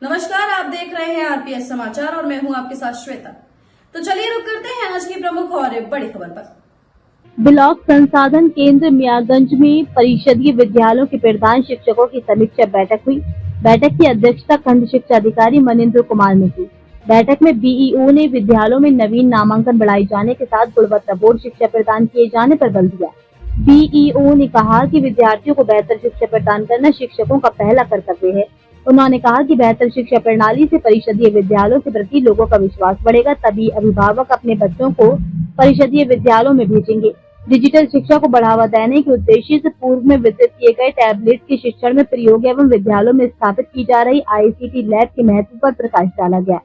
नमस्कार, आप देख रहे हैं आरपीएस समाचार और मैं हूं आपके साथ श्वेता। तो चलिए रुक करते हैं आज की प्रमुख और बड़ी खबर पर। ब्लॉक संसाधन केंद्र मियागंज में परिषदीय विद्यालयों के प्रधान शिक्षकों की समीक्षा बैठक हुई। बैठक की अध्यक्षता खंड शिक्षा अधिकारी मनिंद्र कुमार ने की। बैठक में बीईओ ने विद्यालयों में नवीन नामांकन बढ़ाए जाने के साथ गुणवत्ता बोर्ड शिक्षा प्रदान किए जाने पर बल दिया। बीईओ ने कहा कि विद्यार्थियों को बेहतर शिक्षा प्रदान करना शिक्षकों का पहला कर्तव्य है। उन्होंने कहा कि बेहतर शिक्षा प्रणाली से परिषदीय विद्यालयों के प्रति लोगों का विश्वास बढ़ेगा, तभी अभिभावक अपने बच्चों को परिषदीय विद्यालयों में भेजेंगे। डिजिटल शिक्षा को बढ़ावा देने के उद्देश्य से पूर्व में वितरित किए गए टैबलेट के शिक्षण में प्रयोग एवं विद्यालयों में स्थापित की जा रही आईसीटी लैब के महत्व पर प्रकाश डाला गया।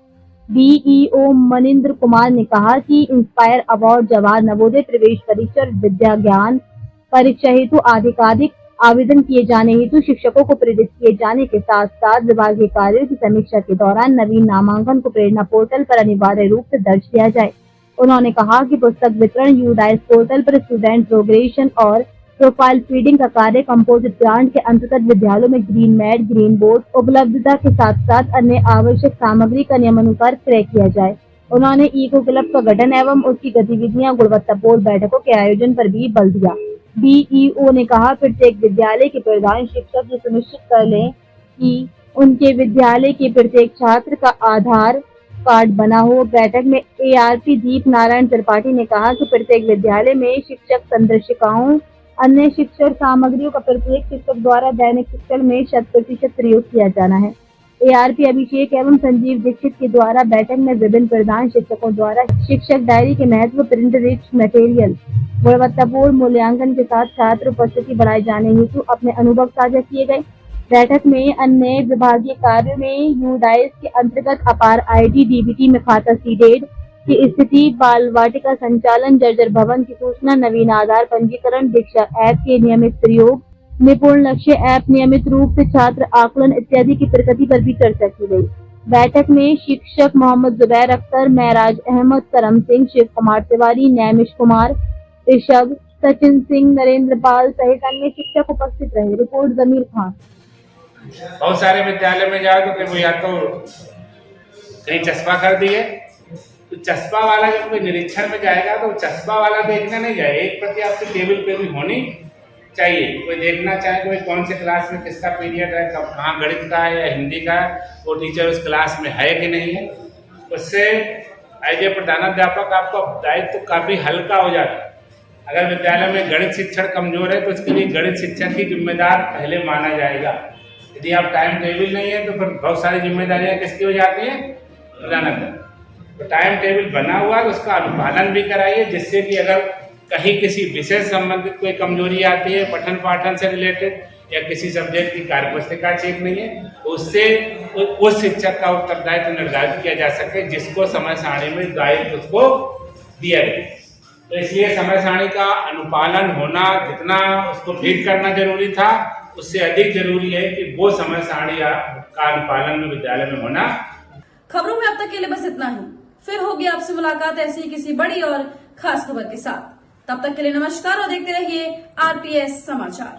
बीईओ मनिंद्र कुमार ने कहा कि इंस्पायर अवार्ड, जवाहर नवोदय प्रवेश परीक्षा और विद्या ज्ञान परीक्षा हेतु आधिकारिक आवेदन किए जाने हेतु शिक्षकों को प्रेरित किए जाने के साथ साथ विभागीय कार्यों की समीक्षा के दौरान नवीन नामांकन को प्रेरणा पोर्टल पर अनिवार्य रूप से दर्ज किया जाए। उन्होंने कहा कि पुस्तक वितरण यूडाइस पोर्टल पर स्टूडेंट प्रोग्रेशन और प्रोफाइल फीडिंग का कार्य कंपोजिट ग्रांट के अंतर्गत विद्यालयों में ग्रीन मैट, ग्रीन बोर्ड उपलब्धता के साथ साथ अन्य आवश्यक सामग्री का नियमानुसार क्रय किया जाए। उन्होंने इको क्लब का गठन एवं उसकी गतिविधियां गुणवत्ता बोर्ड बैठकों के आयोजन पर भी बल दिया। बीईओ ने कहा प्रत्येक विद्यालय के प्रधान शिक्षक ये सुनिश्चित कर लें कि उनके विद्यालय के प्रत्येक छात्र का आधार कार्ड बना हो। बैठक में एआरपी दीप नारायण त्रिपाठी ने कहा कि प्रत्येक विद्यालय में शिक्षक संदर्शिकाओं, अन्य शिक्षण सामग्रियों का प्रत्येक शिक्षक द्वारा दैनिक शिक्षण में 100% प्रयोग किया जाना है। एआरपी अभिषेक एवं संजीव दीक्षित के द्वारा बैठक में विभिन्न प्रधान शिक्षकों द्वारा शिक्षक डायरी के महत्व, प्रिंट रिच मटेरियल, गुणवत्तापूर्ण मूल्यांकन के साथ छात्र उपस्थिति बढ़ाए जाने हेतु अपने अनुभव साझा किए गए। बैठक में अन्य विभागीय कार्यों में यूडाइस के अंतर्गत अपार आईडी, डीबीटी में खाता सीडेड की स्थिति, बाल वाटिका संचालन, जर्जर भवन की सूचना, नवीन आधार पंजीकरण, दीक्षा ऐप के नियमित प्रयोग, निपुण लक्ष्य ऐप नियमित रूप से छात्र आकलन इत्यादि की प्रगति पर भी चर्चा की गई। बैठक में शिक्षक मोहम्मद जुबैर अख्तर, महराज अहमद, करम सिंह, शिव कुमार तिवारी, नैमिष कुमार, ऋषभ, सचिन सिंह, नरेंद्र पाल सहित अन्य शिक्षक उपस्थित रहे। रिपोर्ट जमीर खान। बहुत सारे विद्यालय में जाओ तो वो या तो कहीं चश्मा कर दिए, तो चश्मा वाला जब कोई निरीक्षण में जाएगा तो चश्मा वाला देखने नहीं जाए। एक प्रति आपकी टेबल पे भी होनी चाहिए। कोई देखना चाहे कोई कौन से क्लास में किसका पीरियड है, कब कहाँ गणित का है या हिंदी का है, वो टीचर उस क्लास में है कि नहीं है। उससे एज ए प्रधानाध्यापक आपका दायित्व काफ़ी हल्का हो जाता है। अगर विद्यालय में गणित शिक्षण कमजोर है तो उसके लिए गणित शिक्षक ही जिम्मेदार पहले माना जाएगा। यदि आप टाइम टेबल नहीं है तो फिर बहुत सारी जिम्मेदारियां किसकी हो जाती हैं, प्रधानाध्यापक। तो टाइम टेबल बना हुआ तो उसका अनुपालन भी कराइए, जिससे कि अगर कहीं किसी विषय संबंधित कोई कमजोरी आती है, पठन पाठन से रिलेटेड या किसी सब्जेक्ट की कार्यपुस्तिका ठीक नहीं है, तो उससे उस शिक्षक का उत्तरदायित्व निर्धारित किया जा सके, जिसको समय सारणी में दायित्व उसको दिया गया। तो इसलिए समय सारणी का अनुपालन होना, जितना उसको फीड करना जरूरी था, उससे अधिक जरूरी है कि वो समय सारणी का अनुपालन में विद्यालय में होना। खबरों में अब तक के लिए बस इतना ही। फिर होगी आपसे मुलाकात ऐसी किसी बड़ी और खास खबर के साथ। तब तक के लिए नमस्कार और देखते रहिए आरपीएस समाचार।